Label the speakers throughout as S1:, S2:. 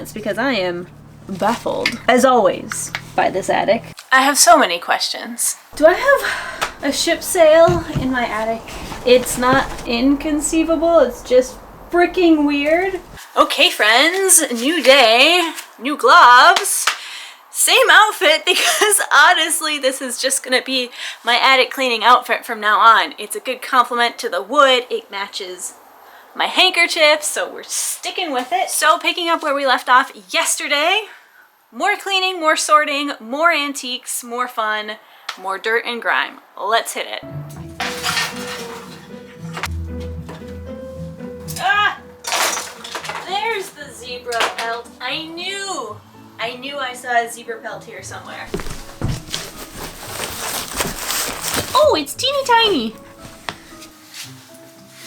S1: It's because I am baffled, as always, by this attic. I have so many questions. Do I have a ship sail in my attic? It's not inconceivable, it's just freaking weird. Okay, friends, new day, new gloves, same outfit, because honestly, this is just gonna be my attic cleaning outfit from now on. It's a good compliment to the wood. It matches my handkerchief, so we're sticking with it. So picking up where we left off yesterday, more cleaning, more sorting, more antiques, more fun, more dirt and grime. Let's hit it. Ah! There's the zebra pelt. I knew I saw a zebra pelt here somewhere. Oh, it's teeny tiny.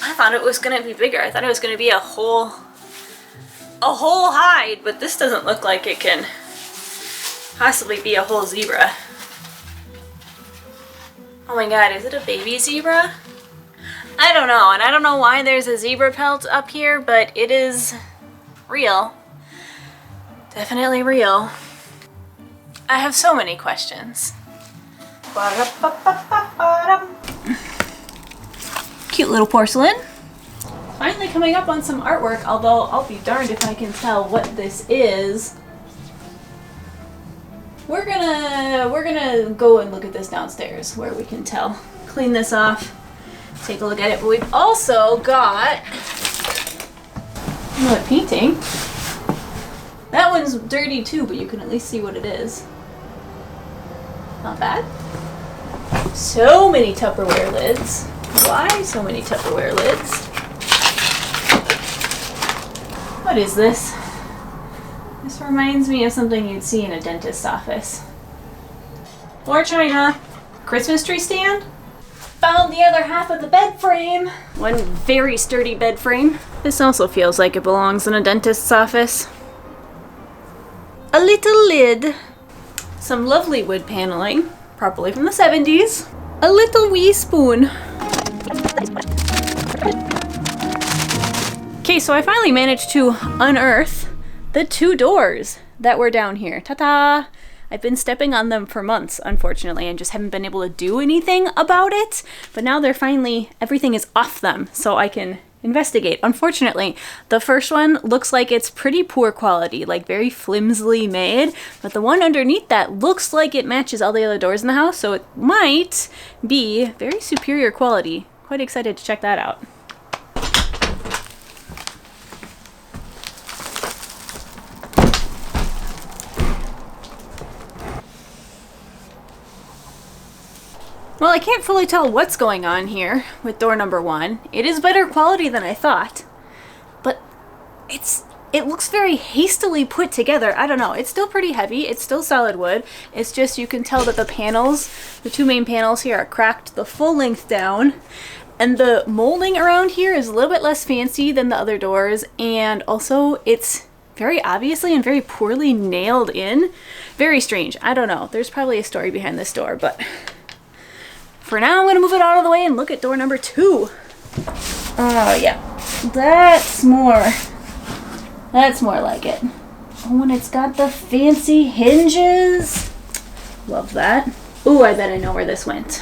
S1: I thought it was gonna be bigger. I thought it was gonna be a whole hide, but this doesn't look like it can possibly be a whole zebra. Oh my god, is it a baby zebra? I don't know, and I don't know why there's a zebra pelt up here, but it is real. Definitely real. I have so many questions. Cute little porcelain. Finally coming up on some artwork, although I'll be darned if I can tell what this is. We're gonna go and look at this downstairs where we can tell. Clean this off, take a look at it. But we've also got another painting. That one's dirty too, but you can at least see what it is. Not bad. So many Tupperware lids. Why so many Tupperware lids? What is this? This reminds me of something you'd see in a dentist's office. More china. Christmas tree stand? Found the other half of the bed frame. One very sturdy bed frame. This also feels like it belongs in a dentist's office. A little lid. Some lovely wood paneling, probably from the 70s. A little wee spoon. Okay, so I finally managed to unearth the two doors that were down here. Ta-ta! I've been stepping on them for months, unfortunately, and just haven't been able to do anything about it. But now they're finally, everything is off them, so I can investigate. Unfortunately, the first one looks like it's pretty poor quality, like very flimsily made, but the one underneath that looks like it matches all the other doors in the house, so it might be very superior quality. Quite excited to check that out. Well, I can't fully tell what's going on here with door number one. It is better quality than I thought, but it looks very hastily put together. I don't know. It's still pretty heavy. It's still solid wood. It's just you can tell that the panels, the two main panels here, are cracked the full length down, and the molding around here is a little bit less fancy than the other doors, and also it's very obviously and very poorly nailed in. Very strange. I don't know. There's probably a story behind this door, but for now, I'm going to move it out of the way and look at door number two. Oh, yeah. That's more like it. Oh, and it's got the fancy hinges. Love that. Ooh, I bet I know where this went.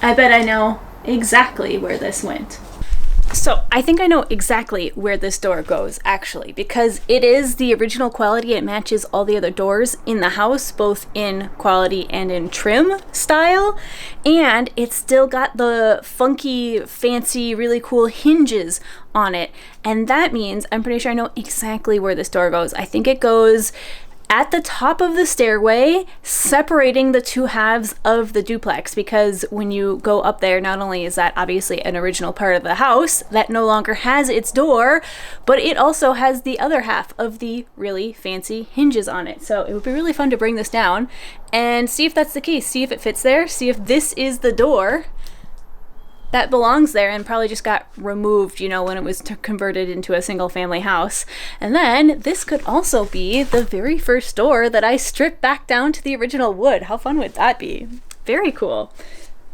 S1: I bet I know exactly where this went. So I think I know exactly where this door goes, actually, because it is the original quality. It matches all the other doors in the house, both in quality and in trim style, and it's still got the funky, fancy, really cool hinges on it, and that means I'm pretty sure I know exactly where this door goes. I think it goes at the top of the stairway, separating the two halves of the duplex, because when you go up there, not only is that obviously an original part of the house that no longer has its door, but it also has the other half of the really fancy hinges on it. So it would be really fun to bring this down and see if that's the case, see if it fits there, see if this is the door that belongs there and probably just got removed, you know, when it was converted into a single family house. And then this could also be the very first door that I stripped back down to the original wood. How fun would that be? Very cool.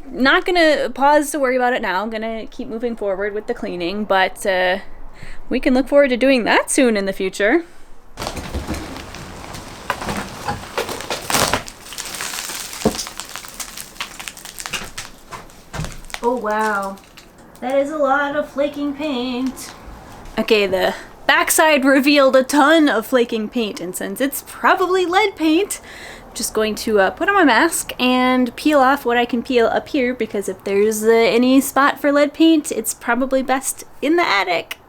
S1: Not gonna pause to worry about it now. I'm gonna keep moving forward with the cleaning, but we can look forward to doing that soon in the future. Oh wow, that is a lot of flaking paint. Okay, the backside revealed a ton of flaking paint, and since it's probably lead paint, I'm just going to put on my mask and peel off what I can peel up here, because if there's any spot for lead paint, it's probably best in the attic.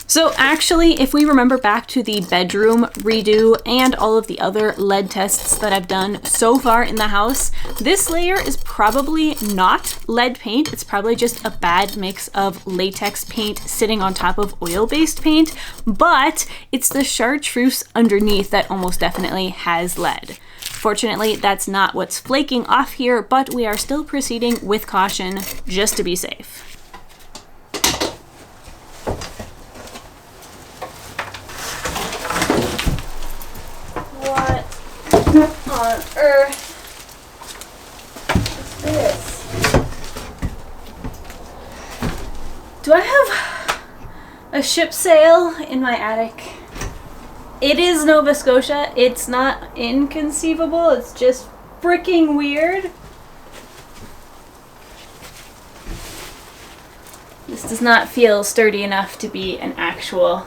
S1: So actually, if we remember back to the bedroom redo and all of the other lead tests that I've done so far in the house, this layer is probably not lead paint. It's probably just a bad mix of latex paint sitting on top of oil-based paint, but it's the chartreuse underneath that almost definitely has lead. Fortunately, that's not what's flaking off here, but we are still proceeding with caution just to be safe. On earth is this? Do I have a ship sail in my attic? It is Nova Scotia. It's not inconceivable. It's just freaking weird. This does not feel sturdy enough to be an actual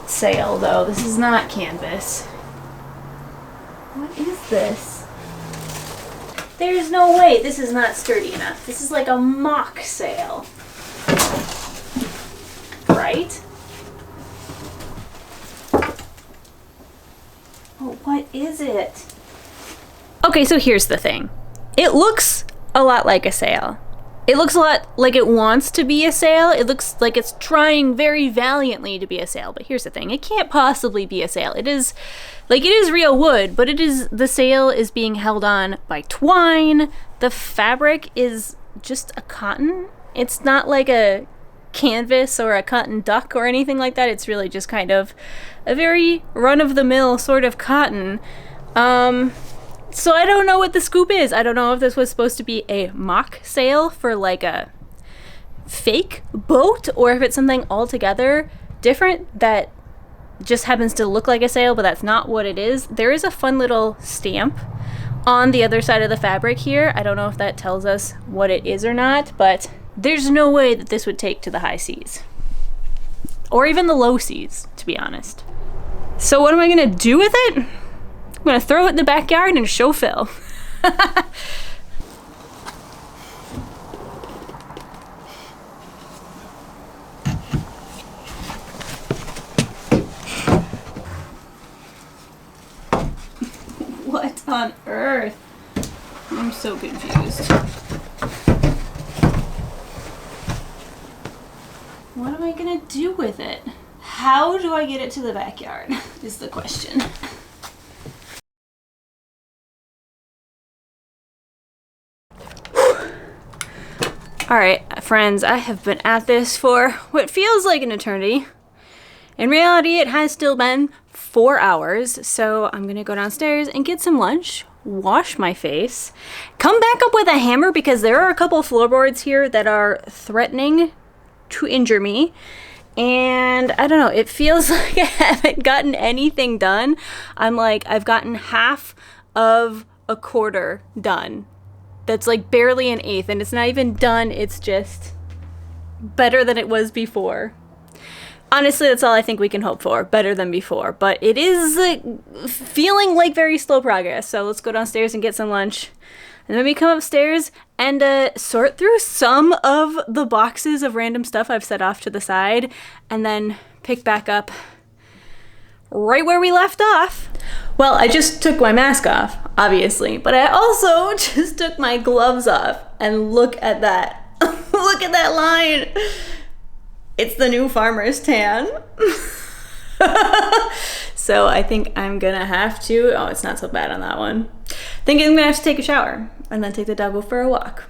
S1: sail, though. This is not canvas. What is this? There's no way this is not sturdy enough. This is like a mock sail. Right? Oh, what is it? Okay, so here's the thing. It looks a lot like a sail. It looks a lot like it wants to be a sail. It looks like it's trying very valiantly to be a sail. But here's the thing. It can't possibly be a sail. It is real wood, but the sail is being held on by twine. The fabric is just a cotton. It's not like a canvas or a cotton duck or anything like that. It's really just kind of a very run-of-the-mill sort of cotton. So I don't know what the scoop is. I don't know if this was supposed to be a mock sail for like a fake boat, or if it's something altogether different that just happens to look like a sail, but that's not what it is. There is a fun little stamp on the other side of the fabric here. I don't know if that tells us what it is or not, but there's no way that this would take to the high seas. Or even the low seas, to be honest. So what am I gonna do with it? I'm gonna throw it in the backyard and show Phil. What on earth? I'm so confused. What am I gonna do with it? How do I get it to the backyard is the question. Alright, friends, I have been at this for what feels like an eternity. In reality, it has still been 4 hours, so I'm gonna go downstairs and get some lunch, wash my face, come back up with a hammer because there are a couple floorboards here that are threatening to injure me. And I don't know, it feels like I haven't gotten anything done. I've gotten half of a quarter done. That's like barely an eighth, and it's not even done. It's just better than it was before. Honestly, that's all I think we can hope for, better than before. But it is feeling like very slow progress. So let's go downstairs and get some lunch. And then we come upstairs and sort through some of the boxes of random stuff I've set off to the side, and then pick back up right where we left off. Well, I just took my mask off, obviously, but I also just took my gloves off, and look at that. Look at that line. It's the new farmer's tan. So I think I'm gonna have to, oh, it's not so bad on that one. I think I'm gonna have to take a shower and then take the dog for a walk.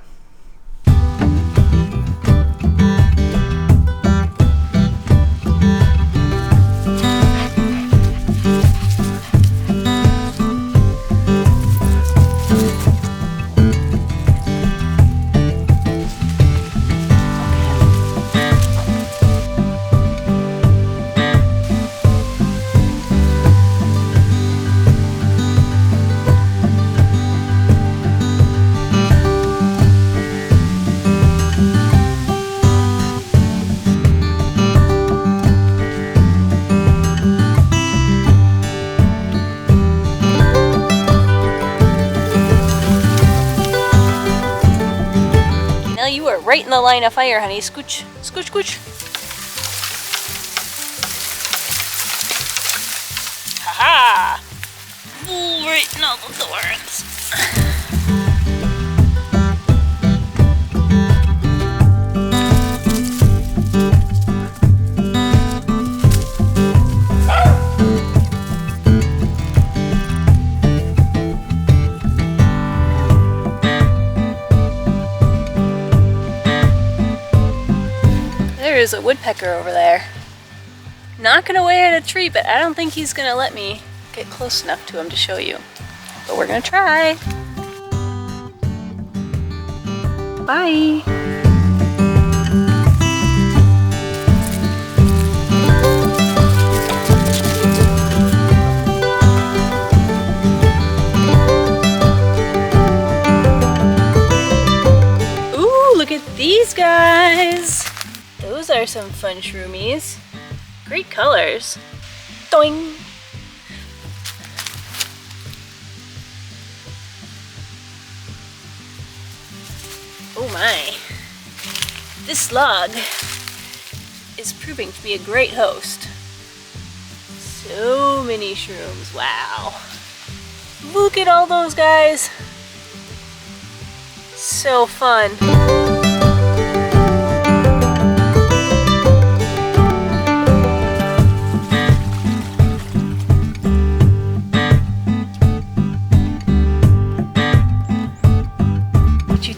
S1: Well, you are right in the line of fire, honey. Scooch, scooch, scooch. Ha-ha! Ooh, right in all the thorns. There's a woodpecker over there, knocking away at a tree, but I don't think he's gonna let me get close enough to him to show you. But we're gonna try. Bye. Ooh, look at these guys. Those are some fun shroomies. Great colors. Doing. Oh my. This slug is proving to be a great host. So many shrooms. Wow. Look at all those guys. So fun.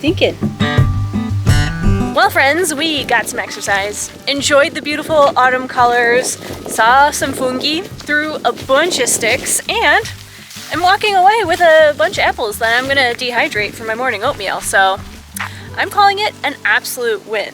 S1: Thinking. Well, friends, we got some exercise, enjoyed the beautiful autumn colors, saw some fungi, threw a bunch of sticks, and I'm walking away with a bunch of apples that I'm gonna dehydrate for my morning oatmeal. So I'm calling it an absolute win.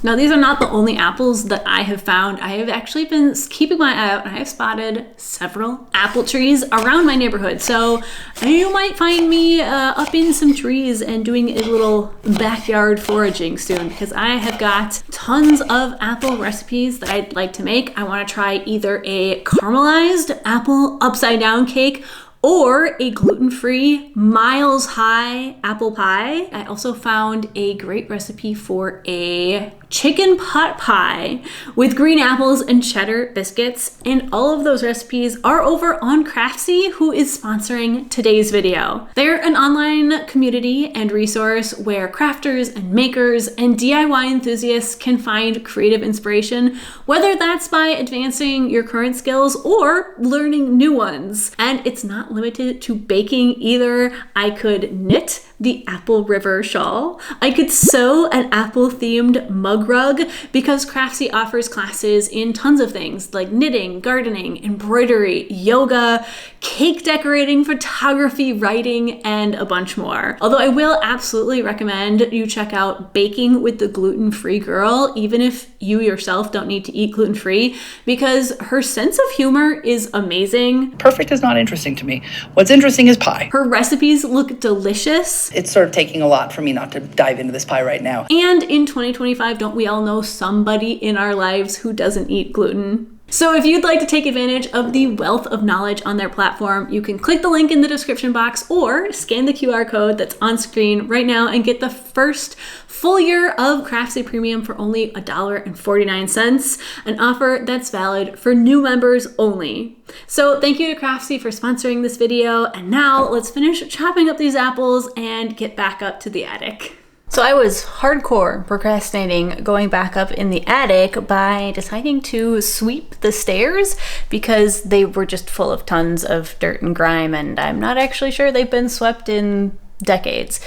S1: Now, these are not the only apples that I have found. I have actually been keeping my eye out and I have spotted several apple trees around my neighborhood. So you might find me up in some trees and doing a little backyard foraging soon, because I have got tons of apple recipes that I'd like to make. I want to try either a caramelized apple upside down cake or a gluten-free miles high apple pie. I also found a great recipe for a chicken pot pie with green apples and cheddar biscuits, and all of those recipes are over on Craftsy, who is sponsoring today's video. They're an online community and resource where crafters and makers and DIY enthusiasts can find creative inspiration, whether that's by advancing your current skills or learning new ones. And it's not limited to baking either. I could knit the Apple River shawl. I could sew an apple-themed mug rug, because Craftsy offers classes in tons of things like knitting, gardening, embroidery, yoga, cake decorating, photography, writing, and a bunch more. Although I will absolutely recommend you check out Baking with the Gluten-Free Girl, even if you yourself don't need to eat gluten-free, because her sense of humor is amazing.
S2: Perfect is not interesting to me. What's interesting is pie.
S1: Her recipes look delicious.
S2: It's sort of taking a lot for me not to dive into this pie right now.
S1: And in 2025, don't we all know somebody in our lives who doesn't eat gluten? So if you'd like to take advantage of the wealth of knowledge on their platform, you can click the link in the description box or scan the QR code that's on screen right now and get the first full year of Craftsy Premium for only $1.49, an offer that's valid for new members only. So thank you to Craftsy for sponsoring this video, and now let's finish chopping up these apples and get back up to the attic. So I was hardcore procrastinating going back up in the attic by deciding to sweep the stairs because they were just full of tons of dirt and grime, and I'm not actually sure they've been swept in decades.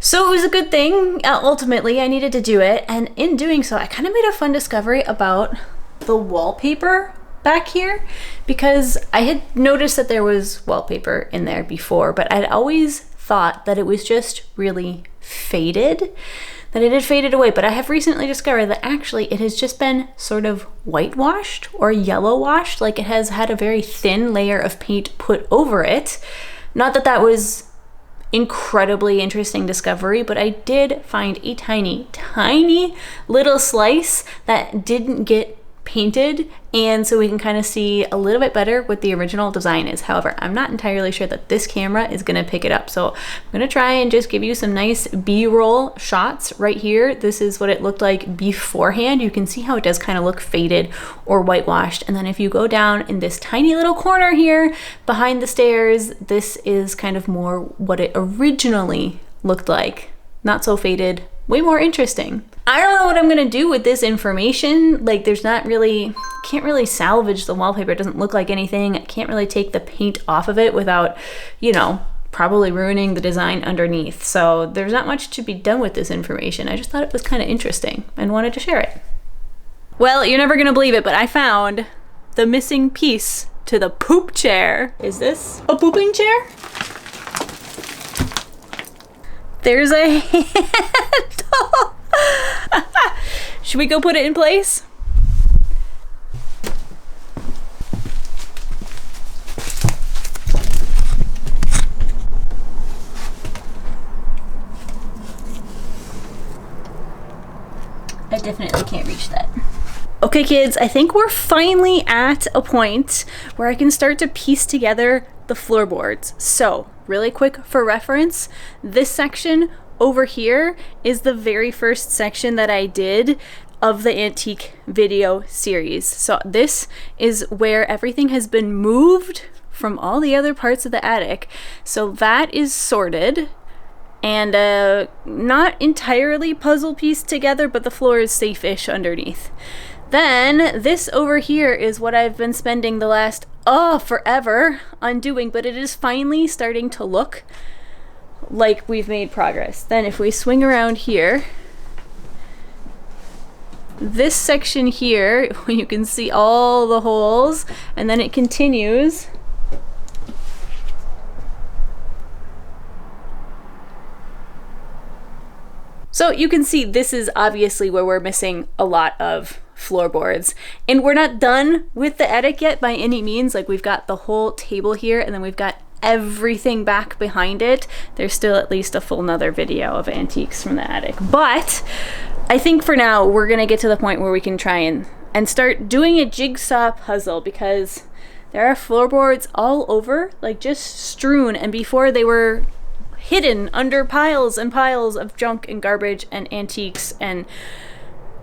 S1: So it was a good thing. Ultimately, I needed to do it, and in doing so, I kind of made a fun discovery about the wallpaper back here, because I had noticed that there was wallpaper in there before, but I'd always thought that it was just really faded, that it had faded away. But I have recently discovered that actually it has just been sort of whitewashed or yellow washed, like it has had a very thin layer of paint put over it. Not that that was incredibly interesting discovery, but I did find a tiny little slice that didn't get painted, and so we can kind of see a little bit better what the original design is. However, I'm not entirely sure that this camera is going to pick it up, so I'm going to try and just give you some nice B-roll shots right here. This is what it looked like beforehand. You can see how it does kind of look faded or whitewashed, and then if you go down in this tiny little corner here behind the stairs, this is kind of more what it originally looked like. Not so faded, way more interesting. I don't know what I'm gonna do with this information. Like, there's not really, can't really salvage the wallpaper. It doesn't look like anything. I can't really take the paint off of it without, you know, probably ruining the design underneath. So there's not much to be done with this information. I just thought it was kind of interesting and wanted to share it. Well, you're never gonna believe it, but I found the missing piece to the poop chair. Is this a pooping chair? There's a handle. Should we go put it in place? I definitely can't reach that. Okay, kids, I think we're finally at a point where I can start to piece together the floorboards. So, really quick for reference, this section over here is the very first section that I did of the antique video series. So this is where everything has been moved from all the other parts of the attic. So that is sorted and not entirely puzzle pieced together, but the floor is safe-ish underneath. Then this over here is what I've been spending the last forever undoing, but it is finally starting to look like we've made progress. Then if we swing around here, this section here, you can see all the holes, and then it continues. So you can see this is obviously where we're missing a lot of floorboards, and we're not done with the attic yet by any means. Like, we've got the whole table here, and then we've got everything back behind it. There's still at least a full nother video of antiques from the attic, but I think for now we're gonna get to the point where we can try and start doing a jigsaw puzzle, because there are floorboards all over, like just strewn, and before they were hidden under piles and piles of junk and garbage and antiques and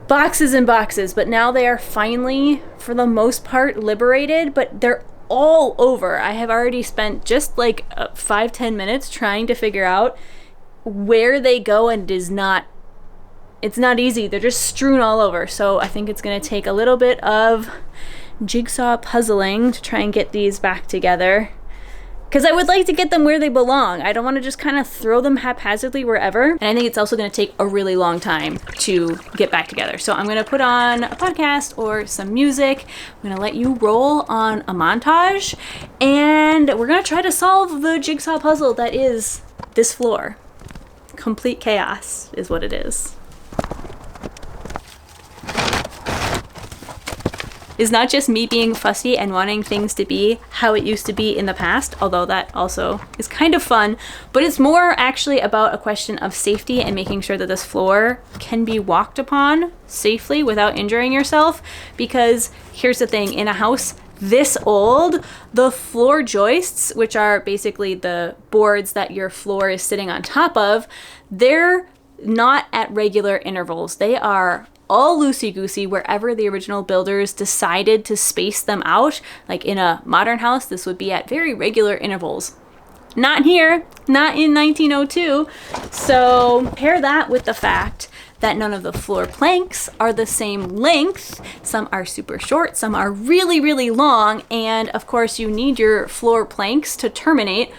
S1: boxes and boxes, but now they are finally, for the most part, liberated, but they're all over. I have already spent just like 5-10 minutes trying to figure out where they go, and it's not easy. They're just strewn all over. So I think it's going to take a little bit of jigsaw puzzling to try and get these back together, because I would like to get them where they belong. I don't want to just kind of throw them haphazardly wherever. And I think it's also going to take a really long time to get back together. So I'm going to put on a podcast or some music. I'm going to let you roll on a montage, and we're going to try to solve the jigsaw puzzle that is this floor. Complete chaos is what it is. Is not just me being fussy and wanting things to be how it used to be in the past, although that also is kind of fun, but it's more actually about a question of safety and making sure that this floor can be walked upon safely without injuring yourself. Because here's the thing, in a house this old, the floor joists, which are basically the boards that your floor is sitting on top of, they're not at regular intervals. They are all loosey-goosey wherever the original builders decided to space them out. Like in a modern house, this would be at very regular intervals. Not here, not in 1902. So pair that with the fact that none of the floor planks are the same length. Some are super short, some are really, really long, and of course you need your floor planks to terminate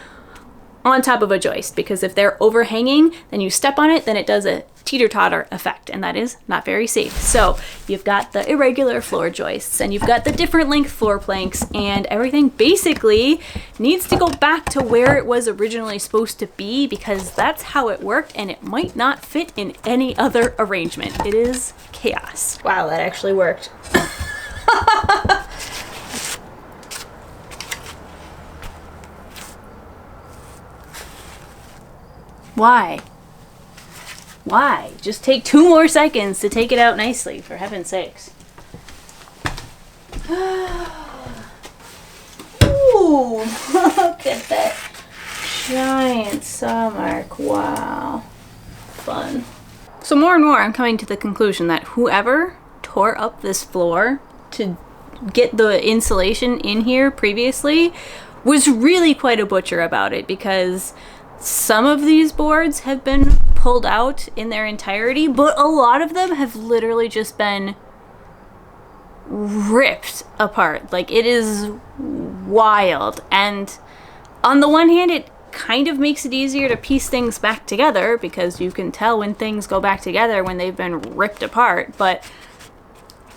S1: on top of a joist, because if they're overhanging, then you step on it, then it does a teeter-totter effect, and that is not very safe. So you've got the irregular floor joists, and you've got the different length floor planks, and everything basically needs to go back to where it was originally supposed to be, because that's how it worked, and it might not fit in any other arrangement. It is chaos. Wow, that actually worked. Why? Why? Just take 2 more seconds to take it out nicely, for heaven's sakes. Ooh, look at that giant saw mark. Wow. Fun. So more and more I'm coming to the conclusion that whoever tore up this floor to get the insulation in here previously was really quite a butcher about it, because some of these boards have been pulled out in their entirety, but a lot of them have literally just been ripped apart. Like, it is wild. And on the one hand, it kind of makes it easier to piece things back together, because you can tell when things go back together when they've been ripped apart. But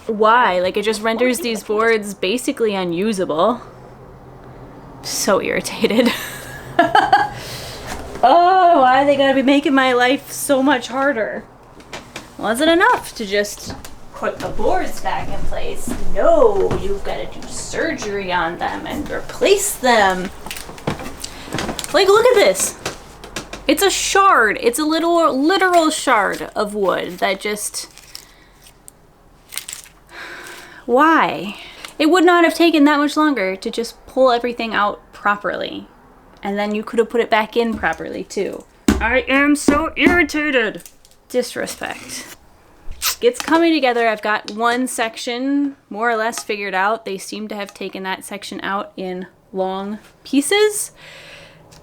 S1: why? Like, it just renders these boards basically unusable. So irritated. Oh, why they gotta be making my life so much harder? Wasn't enough to just put the boards back in place. No, you've got to do surgery on them and replace them. Like, look at this. It's a shard. It's a literal shard of wood that just... Why? It would not have taken that much longer to just pull everything out properly. And then you could have put it back in properly too. I am so irritated. Disrespect. It's coming together. I've got one section more or less figured out. They seem to have taken that section out in long pieces.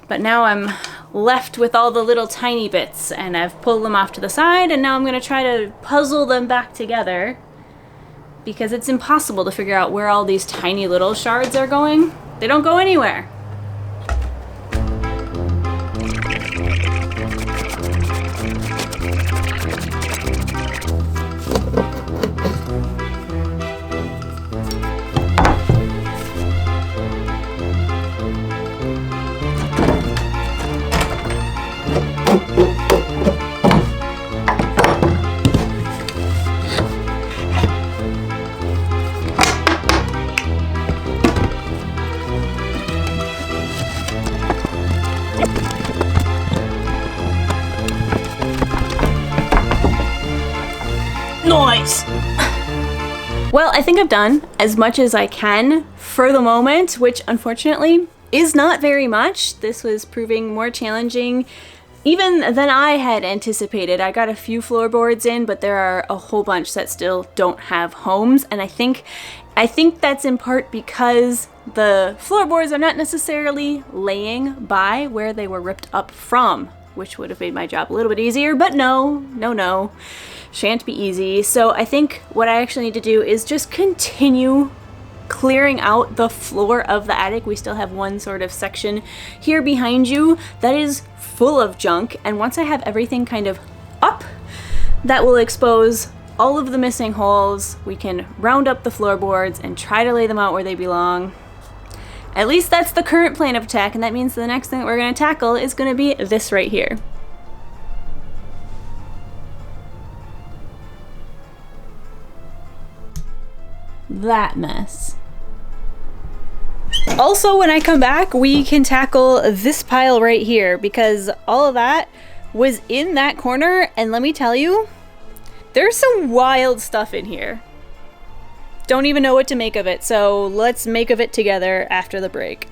S1: But now I'm left with all the little tiny bits, and I've pulled them off to the side, and now I'm gonna try to puzzle them back together, because it's impossible to figure out where all these tiny little shards are going. They don't go anywhere. Nice! Well, I think I've done as much as I can for the moment, which unfortunately is not very much. This was proving more challenging even than I had anticipated. I got a few floorboards in, but there are a whole bunch that still don't have homes, and I think that's in part because the floorboards are not necessarily laying by where they were ripped up from, which would have made my job a little bit easier, but no. Shan't be easy. So I think what I actually need to do is just continue clearing out the floor of the attic. We still have one sort of section here behind you that is full of junk, and once I have everything kind of up, that will expose all of the missing holes. We can round up the floorboards and try to lay them out where they belong. At least that's the current plan of attack, and that means the next thing that we're going to tackle is going to be this right here. That mess. Also, when I come back, we can tackle this pile right here, because all of that was in that corner, and let me tell you, there's some wild stuff in here. Don't even know what to make of it, so let's make of it together after the break.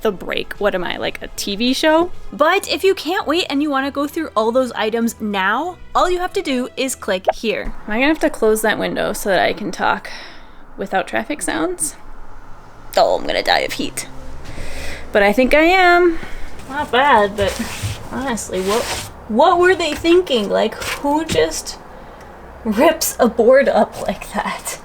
S1: The break? What am I, like a TV show? But if you can't wait and you want to go through all those items now, all you have to do is click here. Am I gonna have to close that window so that I can talk without traffic sounds? Oh, I'm gonna die of heat. But I think I am. Not bad, but honestly, what were they thinking? Like, who just rips a board up like that?